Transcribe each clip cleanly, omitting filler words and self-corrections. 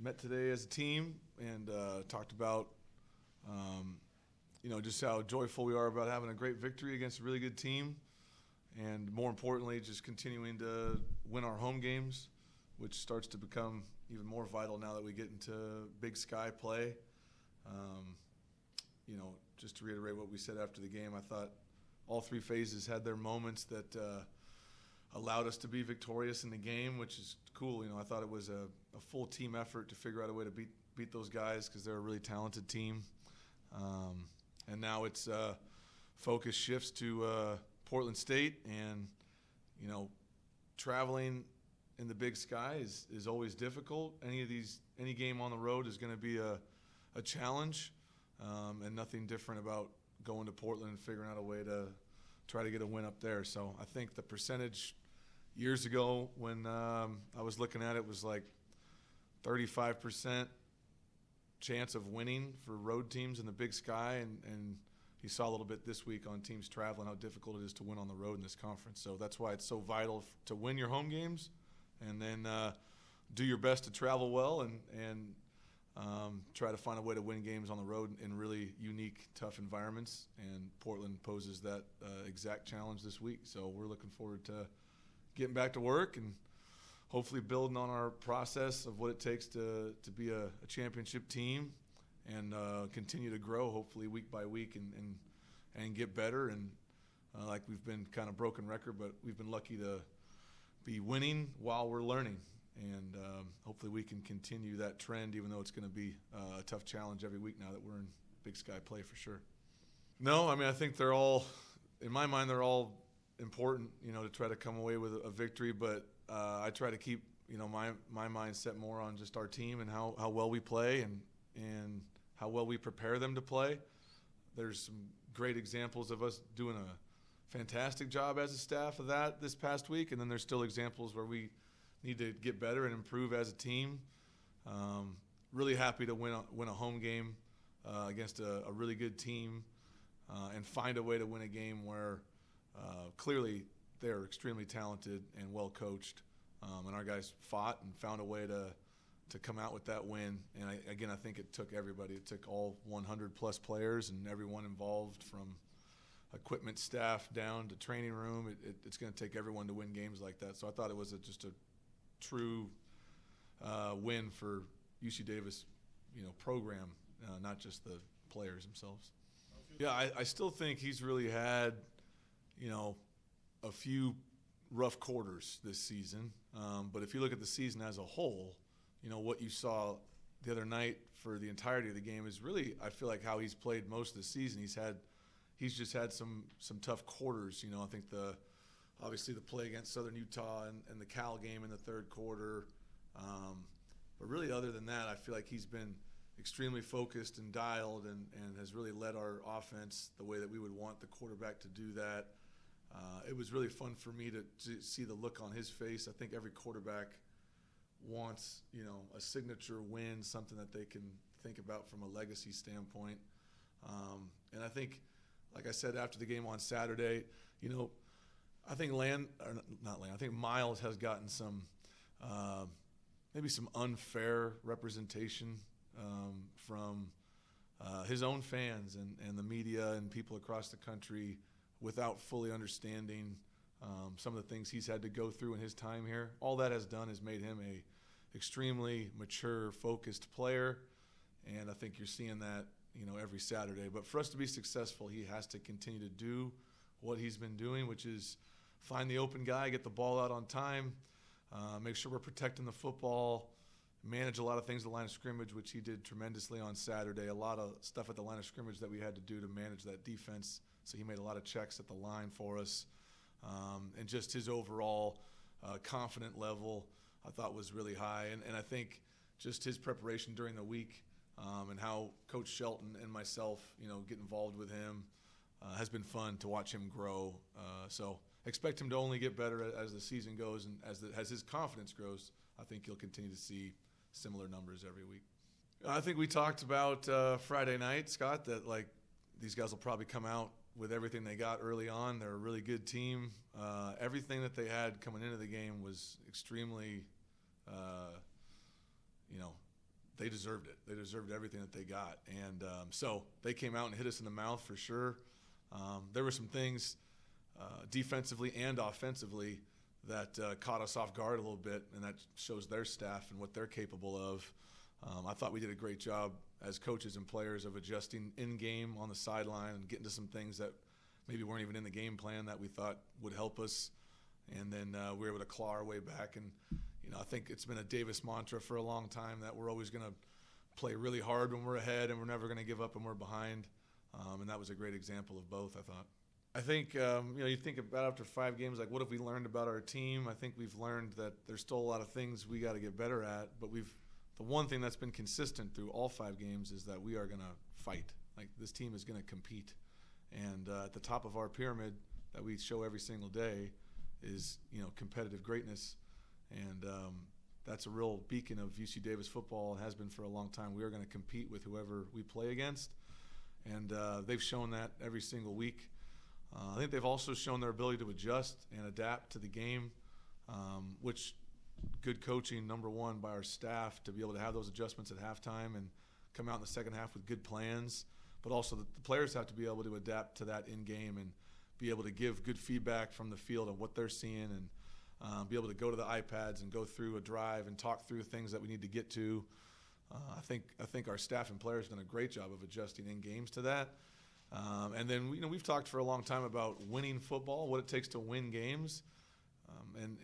met today as a team and talked about, just how joyful we are about having a great victory against a really good team, and more importantly, just continuing to win our home games, which starts to become even more vital now that we get into Big Sky play. Just to reiterate what we said after the game, I thought all three phases had their moments that allowed us to be victorious in the game, which is cool. I thought it was a full team effort to figure out a way to beat those guys because they're a really talented team. And now it's focus shifts to Portland State, and traveling in the Big Sky is always difficult. Any game on the road is going to be a challenge, and nothing different about going to Portland and figuring out a way to try to get a win up there. So I think the percentage years ago when I was looking at it was like 35% chance of winning for road teams in the Big Sky, and you saw a little bit this week on teams traveling how difficult it is to win on the road in this conference. So that's why it's so vital to win your home games and then do your best to travel well and try to find a way to win games on the road in really unique, tough environments. And Portland poses that exact challenge this week. So we're looking forward to getting back to work and hopefully building on our process of what it takes to be a championship team and continue to grow, hopefully week by week, and get better. And like we've been kind of broken record, but we've been lucky to be winning while we're learning. And hopefully we can continue that trend, even though it's going to be a tough challenge every week now that we're in Big Sky play for sure. No, I think they're all, in my mind, they're all important, to try to come away with a victory. But I try to keep, my mindset more on just our team and how well we play and how well we prepare them to play. There's some great examples of us doing a fantastic job as a staff of that this past week, and then there's still examples where we need to get better and improve as a team. Really happy to win a home game against a really good team and find a way to win a game where clearly they're extremely talented and well coached, and our guys fought and found a way to come out with that win. And I think it took everybody. It took all 100-plus players and everyone involved, from equipment staff down to training room. It's going to take everyone to win games like that. So I thought it was just a true win for UC Davis, program, not just the players themselves. Yeah, I still think he's really had, a few rough quarters this season. But if you look at the season as a whole, what you saw the other night for the entirety of the game is really, I feel like, how he's played most of the season. He's just had some tough quarters. I think obviously the play against Southern Utah and the Cal game in the third quarter. But really, other than that, I feel like he's been extremely focused and dialed and has really led our offense the way that we would want the quarterback to do that. It was really fun for me to see the look on his face. I think every quarterback wants, a signature win, something that they can think about from a legacy standpoint. And I think, like I said after the game on Saturday, I think I think Miles has gotten some, maybe some unfair representation from his own fans and the media and people across the country without fully understanding some of the things he's had to go through in his time here. All that has done is made him a extremely mature, focused player, and I think you're seeing that, every Saturday. But for us to be successful, he has to continue to do what he's been doing, which is find the open guy, get the ball out on time, make sure we're protecting the football, manage a lot of things at the line of scrimmage, which he did tremendously on Saturday. A lot of stuff at the line of scrimmage that we had to do to manage that defense. So he made a lot of checks at the line for us. And just his overall confident level, I thought, was really high. And I think just his preparation during the week and how Coach Shelton and myself, get involved with him has been fun to watch him grow. So expect him to only get better as the season goes, and as his confidence grows, I think you'll continue to see similar numbers every week. I think we talked about Friday night, Scott, that these guys will probably come out with everything they got early on. They're a really good team. Everything that they had coming into the game was extremely, they deserved it. They deserved everything that they got. And so they came out and hit us in the mouth for sure. There were some things defensively and offensively that caught us off guard a little bit, and that shows their staff and what they're capable of. I thought we did a great job as coaches and players of adjusting in-game on the sideline and getting to some things that maybe weren't even in the game plan that we thought would help us. And then we were able to claw our way back. And, I think it's been a Davis mantra for a long time that we're always going to play really hard when we're ahead and we're never going to give up when we're behind. And that was a great example of both, I thought. I think, you think about after 5 games, like what have we learned about our team? I think we've learned that there's still a lot of things we got to get better at. But the one thing that's been consistent through all 5 games is that we are going to fight. Like this team is going to compete. And at the top of our pyramid that we show every single day is, competitive greatness. And that's a real beacon of UC Davis football and has been for a long time. We are going to compete with whoever we play against. And they've shown that every single week. I think they've also shown their ability to adjust and adapt to the game, which good coaching, number one, by our staff to be able to have those adjustments at halftime and come out in the second half with good plans. But also the players have to be able to adapt to that in-game and be able to give good feedback from the field of what they're seeing and be able to go to the iPads and go through a drive and talk through things that we need to get to. I think our staff and players have done a great job of adjusting in games to that. And then we've talked for a long time about winning football, what it takes to win games, and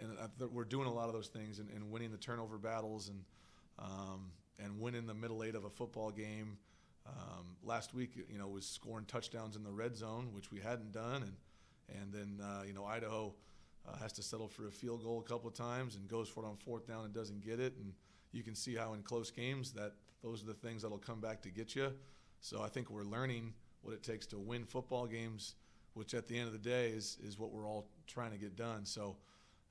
we're doing a lot of those things and winning the turnover battles and winning the middle eight of a football game. Last week, was scoring touchdowns in the red zone, which we hadn't done, and then Idaho has to settle for a field goal a couple of times and goes for it on 4th down and doesn't get it. And you can see how in close games that those are the things that'll come back to get you. So I think we're learning what it takes to win football games, which at the end of the day is what we're all trying to get done. So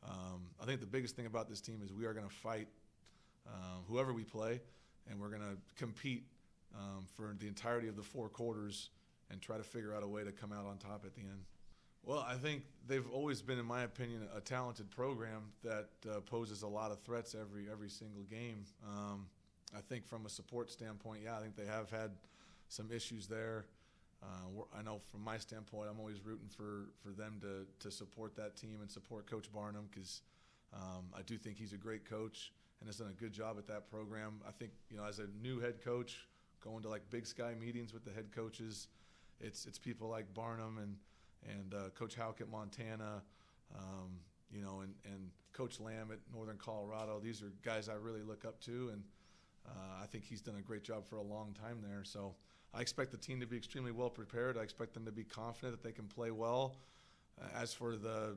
I think the biggest thing about this team is we are going to fight whoever we play, and we're going to compete for the entirety of the 4 quarters and try to figure out a way to come out on top at the end. Well, I think they've always been, in my opinion, a talented program that poses a lot of threats every single game. I think from a support standpoint, I think they have had some issues there. I know from my standpoint, I'm always rooting for them to support that team and support Coach Barnum because I do think he's a great coach and has done a good job at that program. I think, as a new head coach, going to like Big Sky meetings with the head coaches, it's people like Barnum and Coach Houck at Montana, and Coach Lamb at Northern Colorado. These are guys I really look up to, and I think he's done a great job for a long time there. So I expect the team to be extremely well prepared. I expect them to be confident that they can play well. As for the,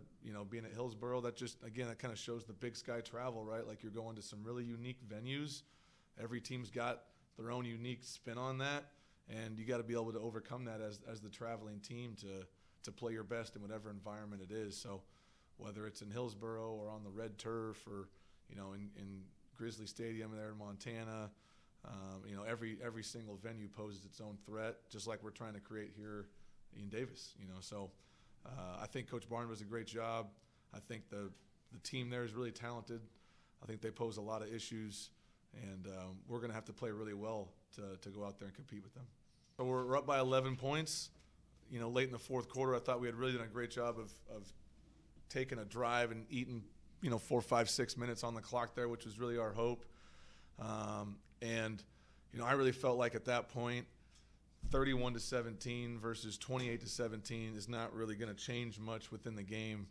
being at Hillsboro, that kind of shows the Big Sky travel, right? Like you're going to some really unique venues. Every team's got their own unique spin on that, and you got to be able to overcome that as the traveling team to play your best in whatever environment it is. So whether it's in Hillsboro or on the red turf or, in Grizzly Stadium there in Montana, every single venue poses its own threat, just like we're trying to create here in Davis, So I think Coach Barnum does a great job. I think the team there is really talented. I think they pose a lot of issues, and we're going to have to play really well to go out there and compete with them. So we're up by 11 points. Late in the 4th quarter, I thought we had really done a great job of taking a drive and eating, 4, 5, 6 minutes on the clock there, which was really our hope. And I really felt like at that point, 31-17 versus 28-17 is not really going to change much within the game,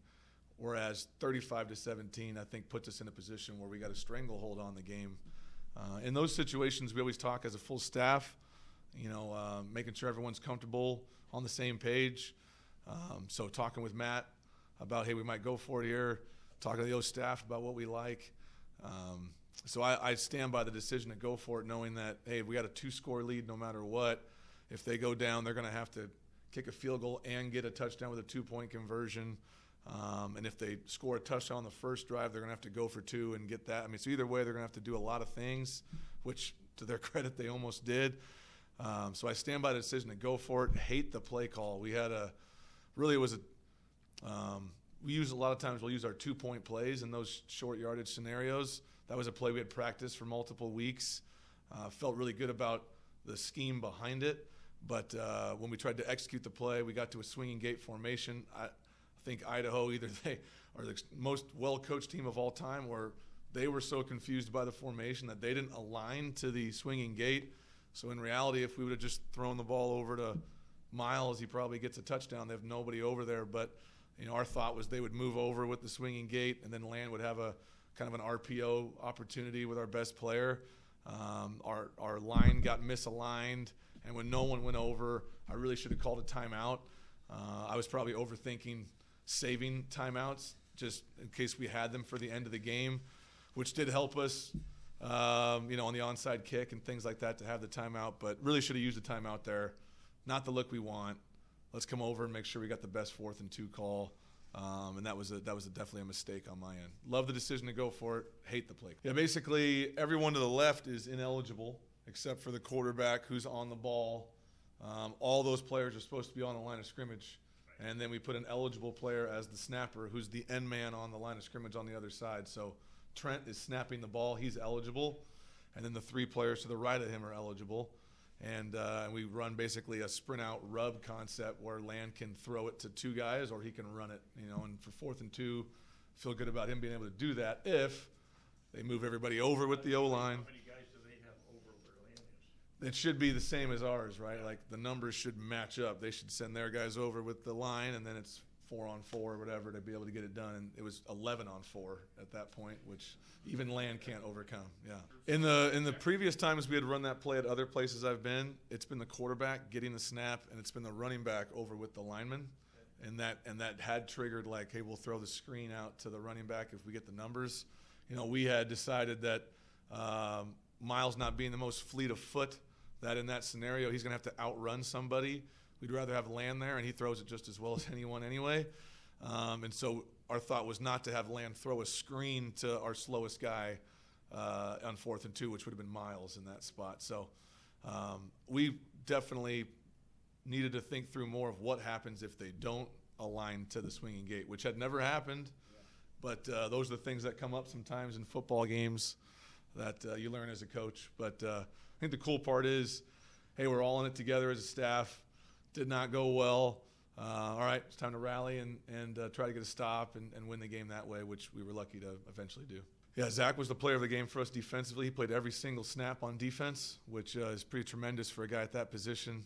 whereas 35-17, I think, puts us in a position where we got a stranglehold on the game. In those situations, we always talk as a full staff, making sure everyone's comfortable on the same page. So talking with Matt about, hey, we might go for it here, talking to the O staff about what we like. So I stand by the decision to go for it, knowing that, hey, we got a 2-score lead no matter what. If they go down, they're going to have to kick a field goal and get a touchdown with a 2-point conversion. And if they score a touchdown on the first drive, they're going to have to go for 2 and get that. So either way, they're going to have to do a lot of things, which to their credit, they almost did. So I stand by the decision to go for it. Hate the play call. We had we use a lot of times we'll use our 2-point plays in those short yardage scenarios. That was a play we had practiced for multiple weeks. Felt really good about the scheme behind it. But when we tried to execute the play, we got to a swinging gate formation. I think Idaho, either they are the most well-coached team of all time, or they were so confused by the formation that they didn't align to the swinging gate. So in reality, if we would have just thrown the ball over to Miles, he probably gets a touchdown. They have nobody over there. But our thought was they would move over with the swinging gate, and then Land would have a kind of an RPO opportunity with our best player. Our line got misaligned. And when no one went over, I really should have called a timeout. I was probably overthinking saving timeouts just in case we had them for the end of the game, which did help us, on the onside kick and things like that to have the timeout. But really should have used the timeout there. Not the look we want. Let's come over and make sure we got the best 4th and 2 call. And that was definitely a mistake on my end. Love the decision to go for it. Hate the play. Yeah, basically everyone to the left is ineligible, except for the quarterback who's on the ball. All those players are supposed to be on the line of scrimmage. And then we put an eligible player as the snapper, who's the end man on the line of scrimmage on the other side. So Trent is snapping the ball. He's eligible. And then the 3 players to the right of him are eligible. And we run basically a sprint out rub concept where Land can throw it to 2 guys or he can run it, and for 4th and 2, feel good about him being able to do that if they move everybody over with the O-line. It should be the same as ours, right? Like the numbers should match up. They should send their guys over with the line, and then it's 4-on-4 or whatever to be able to get it done. And it was 11-on-4 at that point, which even Land can't overcome. Yeah. In the previous times we had run that play at other places I've been, it's been the quarterback getting the snap, and it's been the running back over with the lineman, and that had triggered like, hey, we'll throw the screen out to the running back if we get the numbers. We had decided that Miles not being the most fleet of foot, that in that scenario he's going to have to outrun somebody. We'd rather have Land there, and he throws it just as well as anyone anyway. And so our thought was not to have Land throw a screen to our slowest guy on 4th and 2, which would have been Miles in that spot. So we definitely needed to think through more of what happens if they don't align to the swinging gate, which had never happened. But those are the things that come up sometimes in football games that you learn as a coach. But I think the cool part is, hey, we're all in it together as a staff. Did not go well. All right, it's time to rally and try to get a stop and win the game that way, which we were lucky to eventually do. Yeah, Zach was the player of the game for us defensively. He played every single snap on defense, which is pretty tremendous for a guy at that position.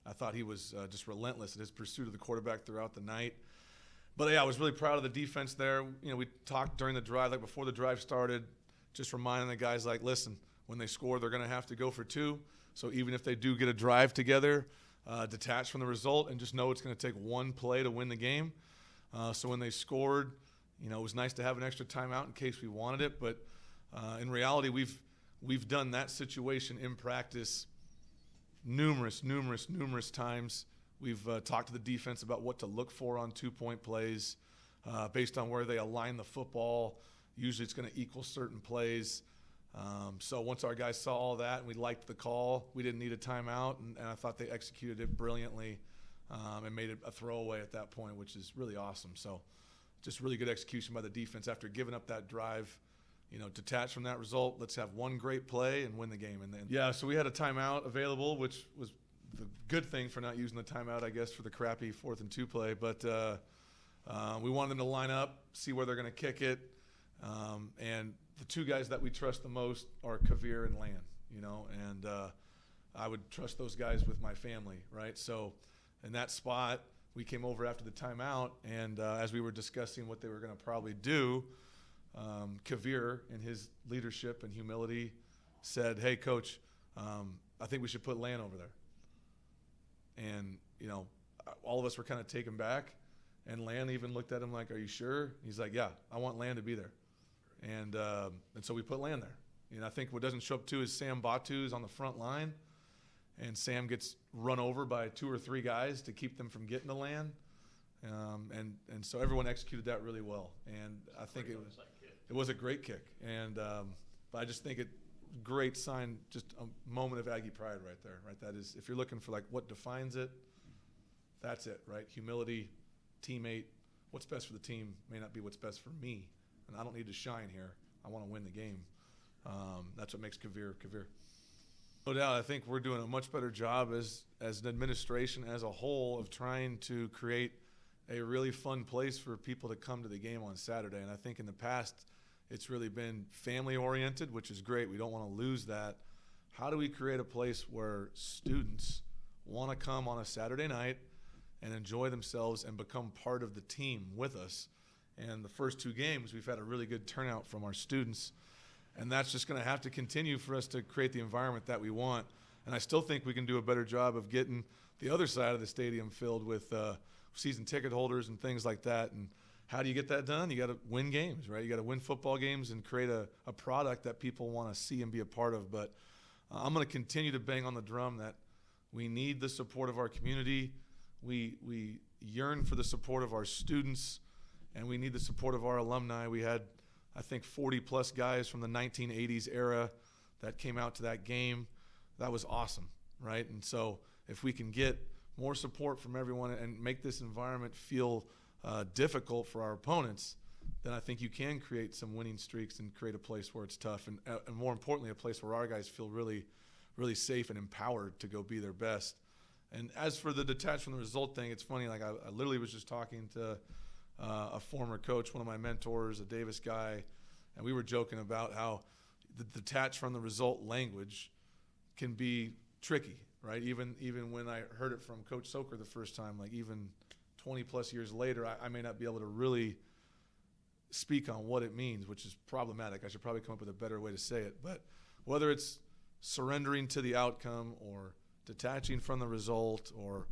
I thought he was just relentless in his pursuit of the quarterback throughout the night. But, yeah, I was really proud of the defense there. We talked during the drive, like before the drive started, just reminding the guys, like, listen, when they score, they're going to have to go for 2. So even if they do get a drive together, detach from the result and just know it's going to take one play to win the game. So when they scored, it was nice to have an extra timeout in case we wanted it. But in reality, we've done that situation in practice numerous times. We've talked to the defense about what to look for on 2-point plays based on where they align the football. Usually it's going to equal certain plays. So once our guys saw all that and we liked the call, we didn't need a timeout, and I thought they executed it brilliantly and made it a throwaway at that point, which is really awesome. So just really good execution by the defense after giving up that drive. Detach from that result. Let's have one great play and win the game. And then, yeah, so we had a timeout available, which was the good thing for not using the timeout, I guess, for the crappy 4th and 2 play. But we wanted them to line up, see where they're going to kick it. And the 2 guys that we trust the most are Kavir and Land, and I would trust those guys with my family, right? So in that spot, we came over after the timeout, and as we were discussing what they were going to probably do, Kavir, in his leadership and humility, said, hey, Coach, I think we should put Land over there. And, all of us were kind of taken back, and Land even looked at him like, are you sure? He's like, yeah, I want Land to be there. And so we put Land there. I think what doesn't show up too is Sam Batu's on the front line, and Sam gets run over by 2 or 3 guys to keep them from getting to Land. And so everyone executed that really well. And I think it was a great kick. And but I just think it great sign, just a moment of Aggie pride right there, right? That is, if you're looking for like what defines it, that's it, right? Humility, teammate. What's best for the team may not be what's best for me. And I don't need to shine here. I want to win the game. That's what makes Kavir Kavir. No doubt, I think we're doing a much better job as an administration as a whole of trying to create a really fun place for people to come to the game on Saturday. And I think in the past, it's really been family-oriented, which is great. We don't want to lose that. How do we create a place where students want to come on a Saturday night and enjoy themselves and become part of the team with us? And the first 2 games, we've had a really good turnout from our students. And that's just going to have to continue for us to create the environment that we want. And I still think we can do a better job of getting the other side of the stadium filled with season ticket holders and things like that. And how do you get that done? You got to win games, right? You got to win football games and create a product that people want to see and be a part of. But I'm going to continue to bang on the drum that we need the support of our community. We yearn for the support of our students, and we need the support of our alumni. We had, I think, 40-plus guys from the 1980s era that came out to that game. That was awesome, right? And so if we can get more support from everyone and make this environment feel difficult for our opponents, then I think you can create some winning streaks and create a place where it's tough, and more importantly, a place where our guys feel really, really safe and empowered to go be their best. And as for the detached from the result thing, it's funny, like I literally was just talking to a former coach, one of my mentors, a Davis guy, and we were joking about how the detached from the result language can be tricky, right? Even when I heard it from Coach Soker the first time, like even 20-plus years later, I may not be able to really speak on what it means, which is problematic. I should probably come up with a better way to say it. But whether it's surrendering to the outcome or detaching from the result, or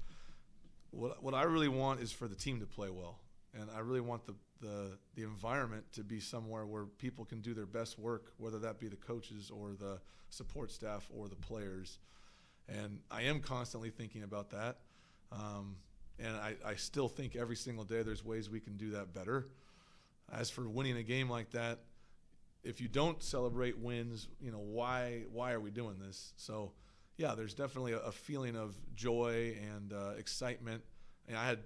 what I really want is for the team to play well. And I really want the environment to be somewhere where people can do their best work, whether that be the coaches or the support staff or the players. And I am constantly thinking about that. And I still think every single day there's ways we can do that better. As for winning a game like that, if you don't celebrate wins, why are we doing this? So, yeah, there's definitely a feeling of joy and excitement. And I had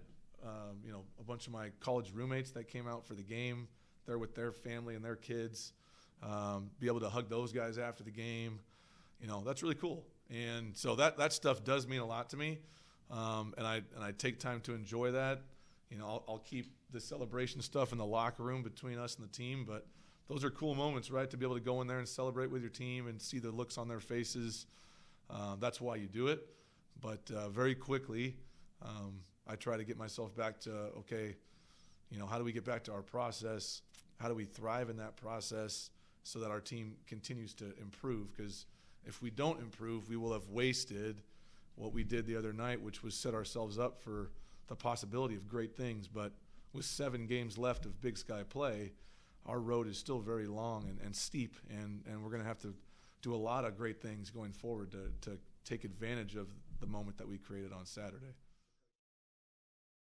a bunch of my college roommates that came out for the game. They're with their family and their kids. Be able to hug those guys after the game, that's really cool. And so that stuff does mean a lot to me. And I take time to enjoy that. I'll keep the celebration stuff in the locker room between us and the team, but those are cool moments, right? To be able to go in there and celebrate with your team and see the looks on their faces. That's why you do it. But very quickly, I try to get myself back to, okay, how do we get back to our process? How do we thrive in that process so that our team continues to improve? Because if we don't improve, we will have wasted what we did the other night, which was set ourselves up for the possibility of great things. But with 7 games left of Big Sky play, our road is still very long and steep, and we're going to have to do a lot of great things going forward to take advantage of the moment that we created on Saturday.